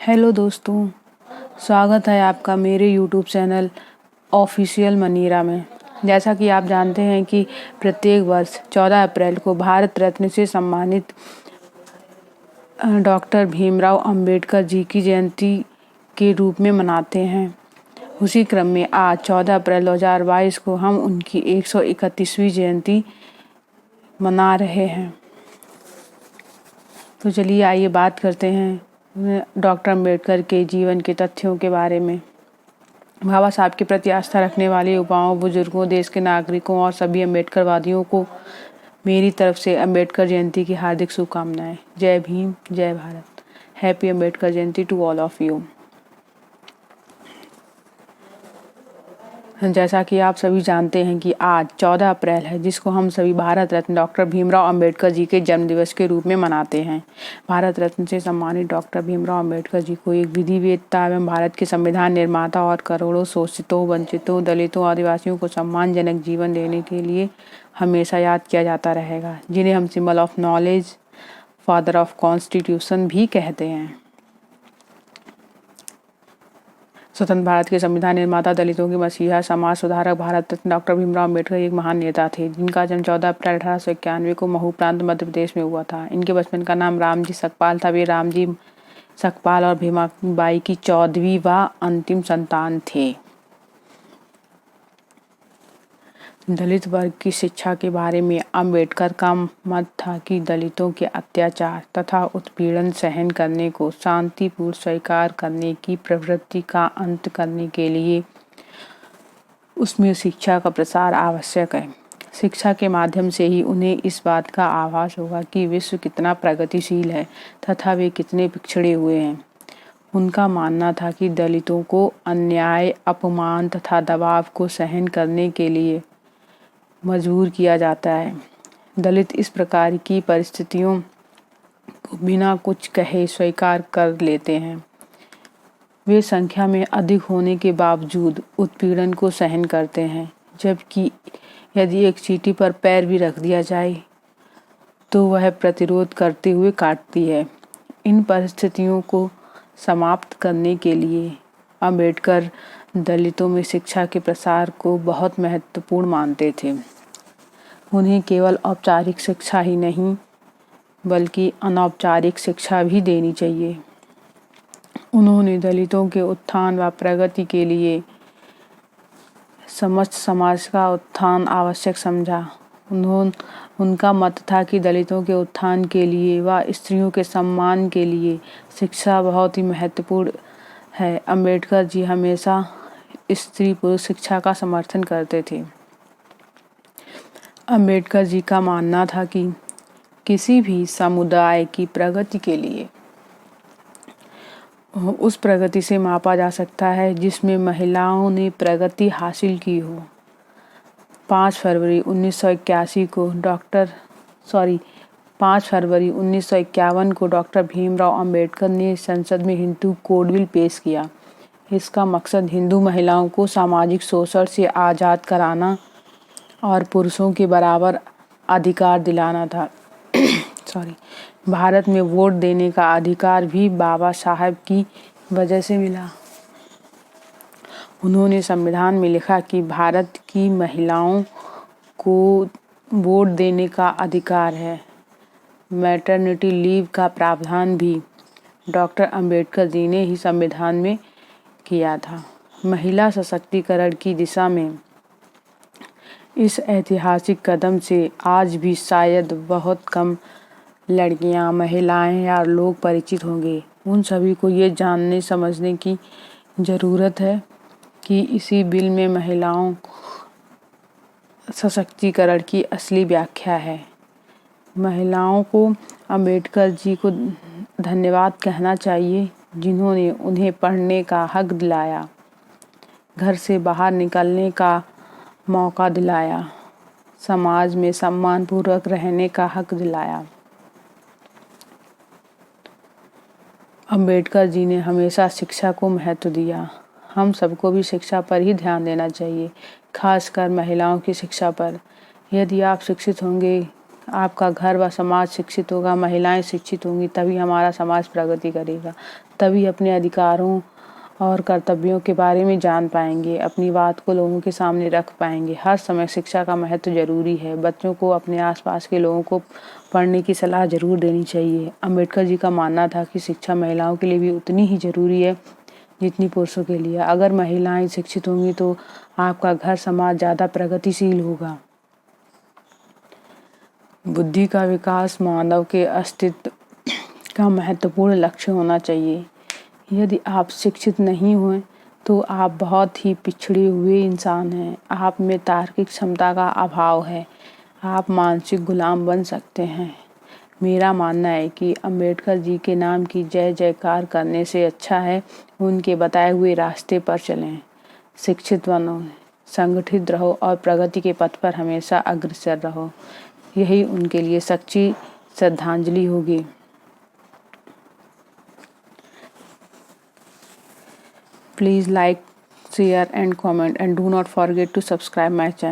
Hello दोस्तों, स्वागत है आपका मेरे यूट्यूब चैनल ऑफिशियल मनीरा में। जैसा कि आप जानते हैं कि प्रत्येक वर्ष 14 अप्रैल को भारत रत्न से सम्मानित डॉक्टर भीमराव अंबेडकर जी की जयंती के रूप में मनाते हैं। उसी क्रम में आज 14 अप्रैल 2022 को हम उनकी 131वीं जयंती मना रहे हैं। तो चलिए आइए बात करते हैं डॉक्टर अंबेडकर के जीवन के तथ्यों के बारे में। बाबा साहब के प्रति आस्था रखने वाले युवाओं, बुजुर्गों, देश के नागरिकों और सभी अम्बेडकरवादियों को मेरी तरफ से अम्बेडकर जयंती की हार्दिक शुभकामनाएं। जय भीम, जय Bharat. Happy Ambedkar Jayanti to all of you. जैसा कि आप सभी जानते हैं कि आज 14 अप्रैल है, जिसको हम सभी भारत रत्न डॉक्टर भीमराव अंबेडकर जी के जन्मदिवस के रूप में मनाते हैं। भारत रत्न से सम्मानित डॉक्टर भीमराव अंबेडकर जी को एक विधिवेत्ता एवं भारत के संविधान निर्माता और करोड़ों शोषितों, वंचितों, दलितों, आदिवासियों को सम्मानजनक जीवन देने के लिए हमेशा याद किया जाता रहेगा, जिन्हें हम symbol of knowledge, father of constitution भी कहते हैं। स्वतंत्र भारत के संविधान निर्माता, दलितों के मसीहा, समाज सुधारक, भारत रत्न डॉक्टर भीमराव अम्बेडकर एक महान नेता थे, जिनका जन्म 14 अप्रैल 1891 को महू प्रांत मध्य प्रदेश में हुआ था। इनके बचपन का नाम रामजी सकपाल था। वे रामजी सकपाल और भीमाबाई की 14वीं व अंतिम संतान थे। दलित वर्ग की शिक्षा के बारे में अंबेडकर का मत था कि दलितों के अत्याचार तथा उत्पीड़न सहन करने को शांतिपूर्ण स्वीकार करने की प्रवृत्ति का अंत करने के लिए उसमें शिक्षा का प्रसार आवश्यक है। शिक्षा के माध्यम से ही उन्हें इस बात का आभास होगा कि विश्व कितना प्रगतिशील है तथा वे कितने पिछड़े हुए हैं। उनका मानना था कि दलितों को अन्याय, अपमान तथा दबाव को सहन करने के लिए मजबूर किया जाता है। दलित इस प्रकार की परिस्थितियों को बिना कुछ कहे स्वीकार कर लेते हैं। वे संख्या में अधिक होने के बावजूद उत्पीड़न को सहन करते हैं, जबकि यदि एक चींटी पर पैर भी रख दिया जाए तो वह प्रतिरोध करते हुए काटती है। इन परिस्थितियों को समाप्त करने के लिए अंबेडकर दलितों में शिक्षा के प्रसार को बहुत महत्वपूर्ण मानते थे। उन्हें केवल औपचारिक शिक्षा ही नहीं बल्कि अनौपचारिक शिक्षा भी देनी चाहिए। उन्होंने दलितों के उत्थान व प्रगति के लिए समस्त समाज का उत्थान आवश्यक समझा। उनका मत था कि दलितों के उत्थान के लिए व स्त्रियों के सम्मान के लिए शिक्षा बहुत ही महत्वपूर्ण है। अंबेडकर जी हमेशा स्त्री पुरुष शिक्षा का समर्थन करते थे। अंबेडकर जी का मानना था कि किसी भी समुदाय की प्रगति के लिए उस प्रगति से मापा जा सकता है जिसमें महिलाओं ने प्रगति हासिल की हो। 5 फरवरी 1951 को डॉक्टर भीमराव अंबेडकर ने संसद में हिंदू कोड बिल पेश किया। इसका मकसद हिंदू महिलाओं को सामाजिक शोषण से आज़ाद कराना और पुरुषों के बराबर अधिकार दिलाना था। भारत में वोट देने का अधिकार भी बाबा साहब की वजह से मिला। उन्होंने संविधान में लिखा कि भारत की महिलाओं को वोट देने का अधिकार है। मैटरनिटी लीव का प्रावधान भी डॉक्टर अंबेडकर जी ने ही संविधान में किया था। महिला सशक्तिकरण की दिशा में इस ऐतिहासिक कदम से आज भी शायद बहुत कम लड़कियां, महिलाएं या लोग परिचित होंगे। उन सभी को ये जानने समझने की ज़रूरत है कि इसी बिल में महिलाओं सशक्तिकरण की असली व्याख्या है। महिलाओं को अंबेडकर जी को धन्यवाद कहना चाहिए, जिन्होंने उन्हें पढ़ने का हक दिलाया, घर से बाहर निकलने का मौका दिलाया, समाज में सम्मानपूर्वक रहने का हक दिलाया। अंबेडकर जी ने हमेशा शिक्षा को महत्व दिया। हम सबको भी शिक्षा पर ही ध्यान देना चाहिए, खासकर महिलाओं की शिक्षा पर। यदि आप शिक्षित होंगे, आपका घर व समाज शिक्षित होगा, महिलाएं शिक्षित होंगी तभी हमारा समाज प्रगति करेगा, तभी अपने अधिकारों और कर्तव्यों के बारे में जान पाएंगे, अपनी बात को लोगों के सामने रख पाएंगे। हर समय शिक्षा का महत्व जरूरी है। बच्चों को अपने आसपास के लोगों को पढ़ने की सलाह जरूर देनी चाहिए। अम्बेडकर जी का मानना था कि शिक्षा महिलाओं के लिए भी उतनी ही जरूरी है जितनी पुरुषों के लिए। अगर महिलाएं शिक्षित होंगी तो आपका घर समाज ज़्यादा प्रगतिशील होगा। बुद्धि का विकास मानव के अस्तित्व का महत्वपूर्ण लक्ष्य होना चाहिए। यदि आप शिक्षित नहीं हुए तो आप बहुत ही पिछड़े हुए इंसान हैं। आप में तार्किक क्षमता का अभाव है। आप मानसिक गुलाम बन सकते हैं। मेरा मानना है कि अम्बेडकर जी के नाम की जय जयकार करने से अच्छा है उनके बताए हुए रास्ते पर चलें। शिक्षित बनो, संगठित रहो और प्रगति के पथ पर हमेशा अग्रसर रहो। यही उनके लिए सच्ची श्रद्धांजलि होगी। Please like, share and comment, and do not forget to subscribe my channel.